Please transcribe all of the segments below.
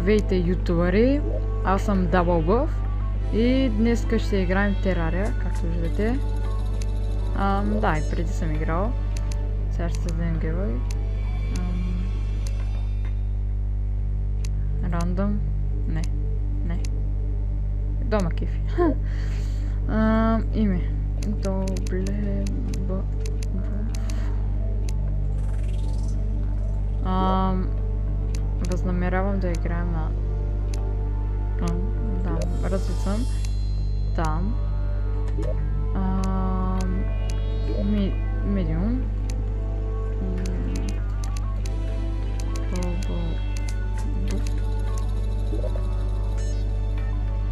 Здравейте, ютубъри! Аз съм DoubleBuff и днес ще играем Терария, както виждате. Да, и преди съм играл. Сега ще създадем герой. Рандъм. Не. Дома кефи. Име. DoubleBuff. Възнамерявам да играем на... да, развит съм. Там. Медиум.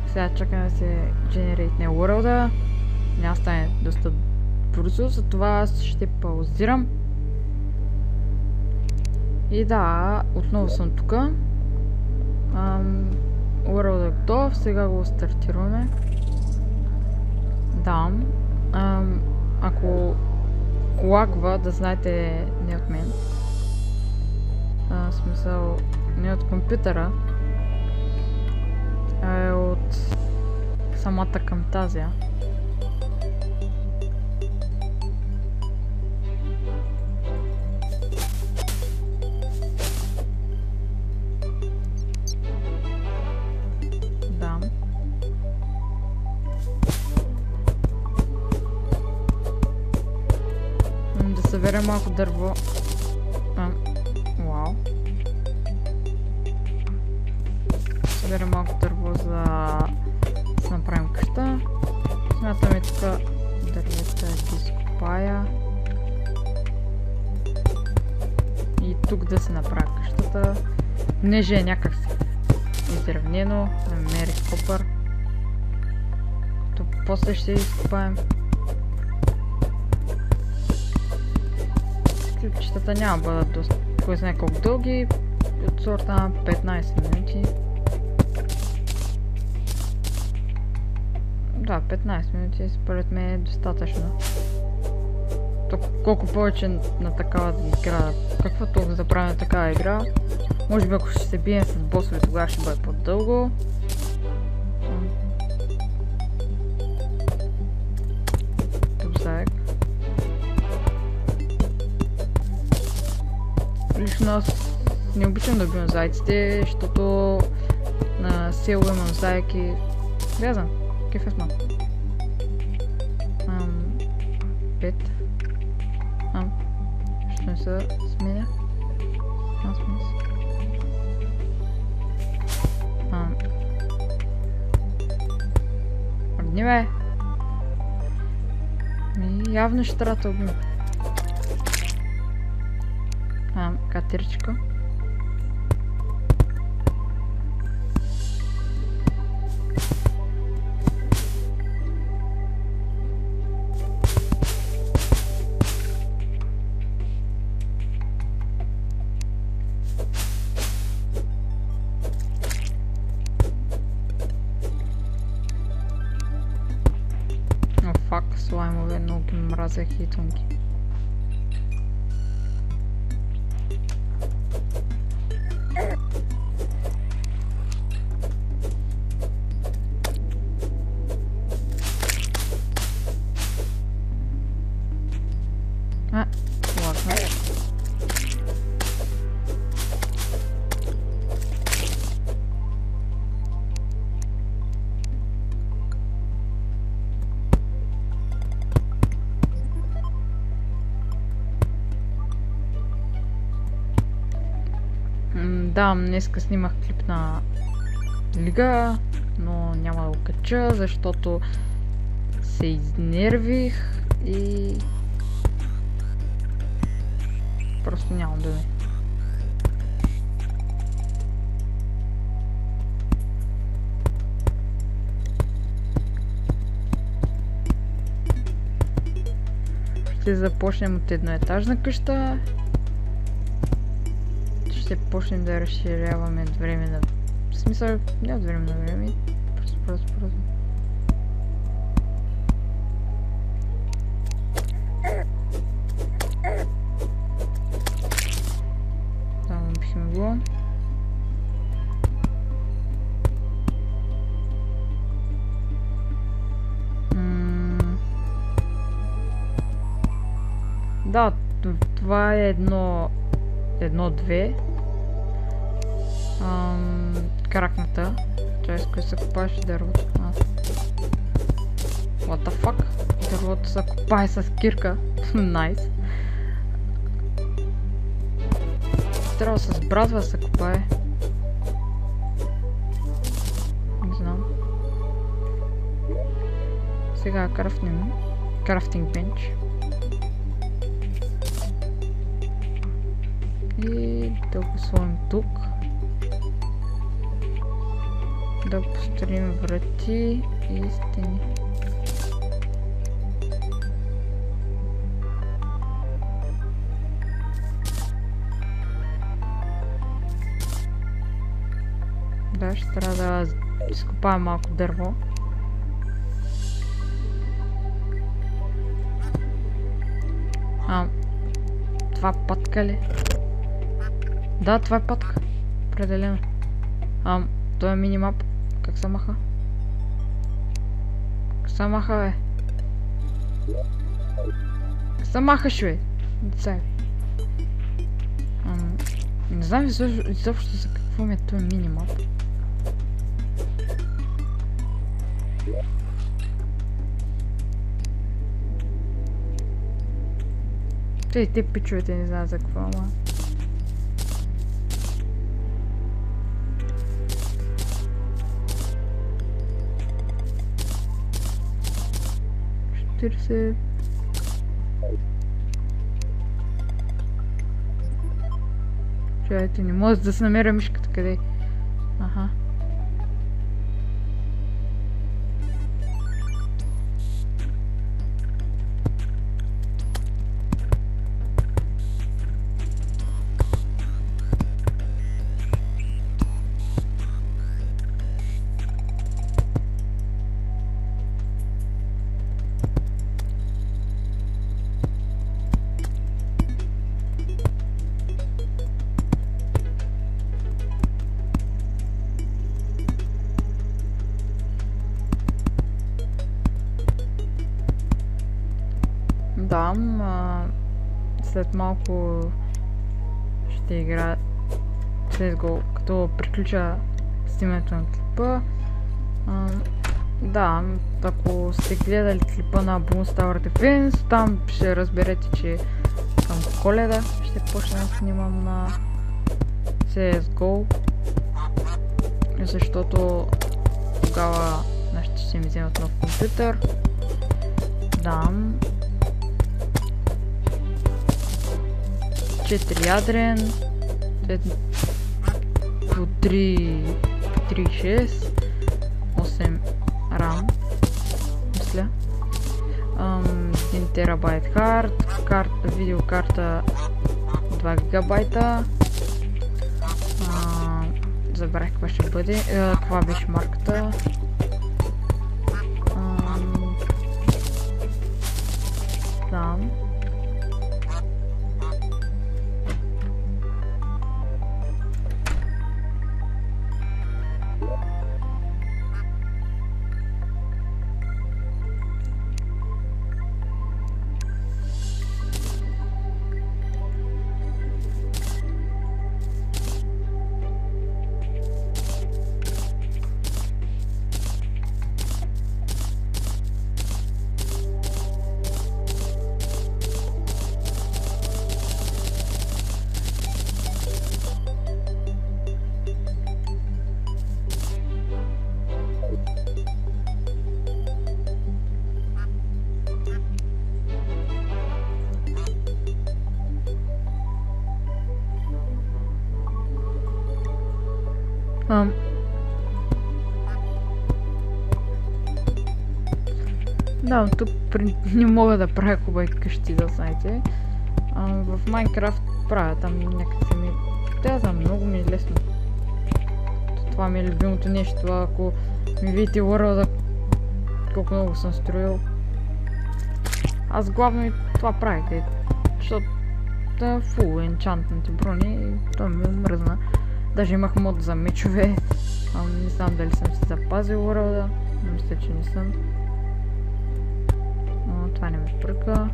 Сега чакаме да се генеритне world-а. Няма стане доста бързо, затова аз ще паузирам. И да, отново съм тук. World е готов, сега го стартираме. Да. Ако лагва, да знаете, не от мен. В смисъл, не от компютъра, а е от самата Камтазия. Съберем малко дърво. Вау. Съберем малко дърво, за да си направим къща. Смятаме тук дървета да изкопая. И тук да си направя къщата. Понеже е някак изравнено, намерих копър. Като после ще изкопаем. Клипчетата няма да бъдат доста, кой знае колко дълги, от сорта на 15 минути. Да, 15 минути според мен е достатъчно. Колко повече на такава игра, какво толкова да правим на такава игра? Може би ако ще се бием с босове, тогава ще бъде по-дълго. Лично аз не обичам да убивам зайците, защото на село имам зайки. Да знам, кефът малко. 5. Що не се сменя? Сменя се. Родни бе! Явно ще трябва да убим. Катеричка. О, фак, слаймове, много ги мразях и тонки. Да, днеска снимах клип на Лига, но няма да го кача, защото се изнервих и просто нямам думи. Ще започнем от едноетажна къща. Ще почнем да разширяваме от време на... В смисъл, не от време на време. Просто. Да, убихме го. Да, това е едно-две. Кракната. Чай, с кой се копаеш дървото. What the fuck? Дървото се копае с кирка. Найс. Трябва с брадва се копае. Не знам. Сега крафтим. Крафтинг бенч. И да го сложим тук. Да построим врати и стени. Да, ще трябва да изкопаем малко дърво. Това пътка ли? Да, това е пътка. Определено. Това е минимап. Как се маха? Как се маха, бе? Как се махаш, бе? Деца, бе. Не знам изобщо за какво ми е този минимап. Те пичовете не знаят за какво, ама. Чайте, не може да се намеря мишката къде. Аха. Да, след малко ще играя CSGO, като приключа снимането на клипа. Да, ако сте гледали клипа на Bloons Tower Defense, там ще разберете, че към Коледа ще почна да снимам на CSGO, защото тогава ще си ми вземат нов компютър. Да. 4 ядрен, по 3.6, 8 RAM, мисля, 1 терабайт хард, видеокарта 2 гигабайта, забравих каква ще бъде, каква беше марката, там. Да, но тук не мога да правя хубави къщи, да знаете. В Майнкрафт правя, там някак се ми... Да, много ми е лесно. Това ми е любимото нещо, ако ми видите World, колко много съм строил. Аз главно и това правя, защото да фул енчантните брони и това ми мръзна. Даже имах мод за мечове, не знам дали съм си запазил World, но мисля, че не съм. Но това не ме пръка.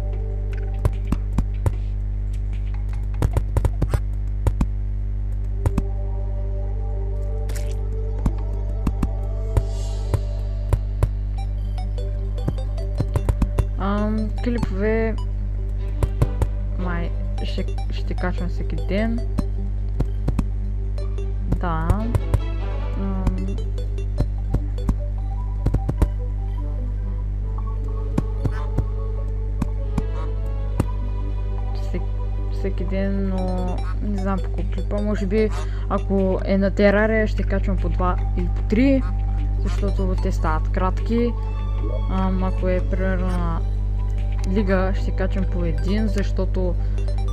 Клипове май ще качвам всеки ден. Да. Всеки ден, но не знам по колко клипа. Може би, ако е на Терария, ще качвам по 2 или по 3, защото те стават кратки. Ако е примерно на Лига, ще качвам по 1, защото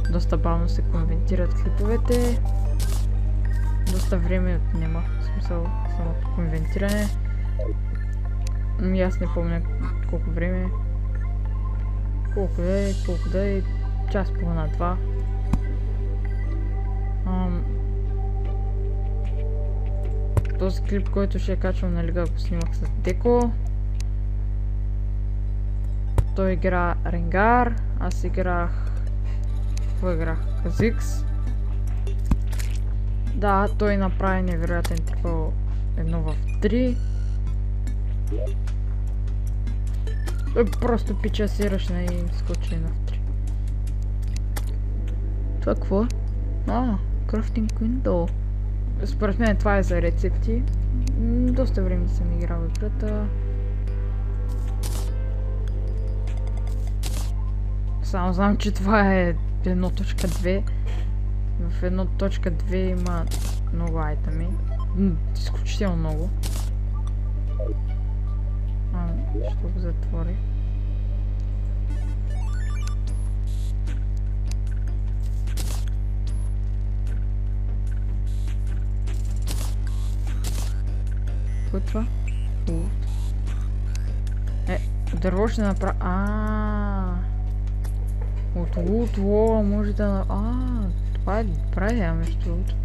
доста бавно се конвертират клиповете. Доста време отнема, в смисъл самото конвертиране. Аз не помня колко време. Колко да е, час половина, 2. Този клип, който ще качвам на Лига, го снимах с Деко. Той игра Ренгар, аз играх... Какво играх? Казикс. Да, той направи невероятен трипъл 1 в 3. Той просто пича си ръчна и скочи на 3. Това какво? Crafting Window. Според мен това е за рецепти. Доста време съм играл играта. Само знам, че това е 1.2. В 1.2 има много айтеми. Изключително много. Ще го затворя. Какво е това? Дърво ще направя... От лут вола може да... Това е добра между другото.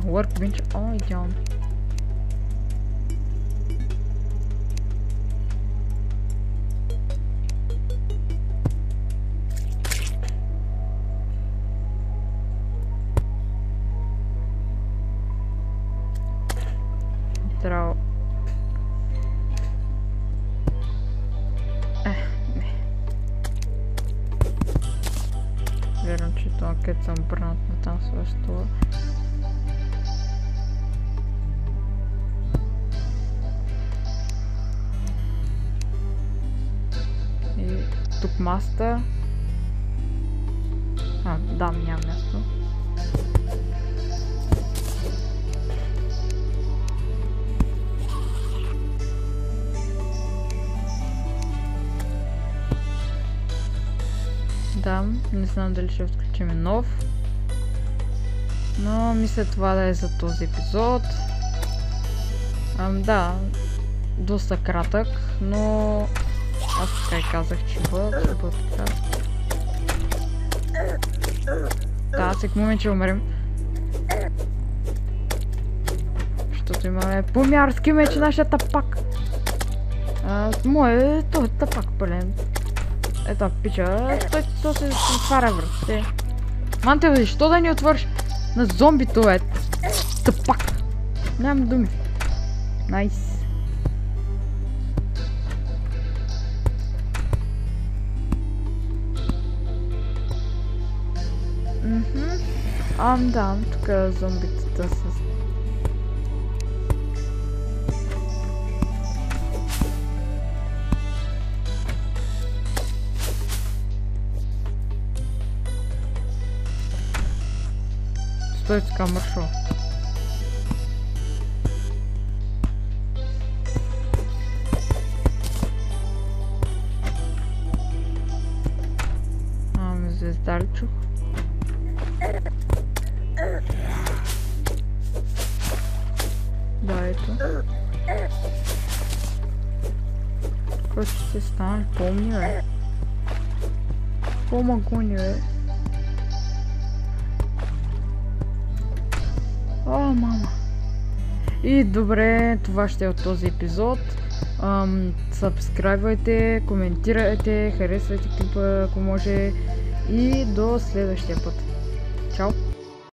Workbench. Идеално. Трябва... Верно, че това където съм бърнат на там също. И тук маста. Да, няма място. Да, не знам дали ще включим нов. Но мисля това да е за този епизод. Да, доста кратък, но аз така и казах, че бъде така. Да, всеки момент ще умрем. Защото имаме по-мярски меч нашия тапак. Той е тапак пълен. Ето, пича, той се отваря връзте. Манте, защо да ни отвърш на зомбито, тъпак. Нямам думи. Найс. Да, тук зомбитата с... Стой така мършо. Звезда ли чух? Да, ето. Какво ще се стане? Помни, бе. Помагуни, бе. Мама. И добре, това ще е от този епизод. Сабскрайбвайте, коментирайте, харесвайте клипа, ако може. И до следващия път. Чао!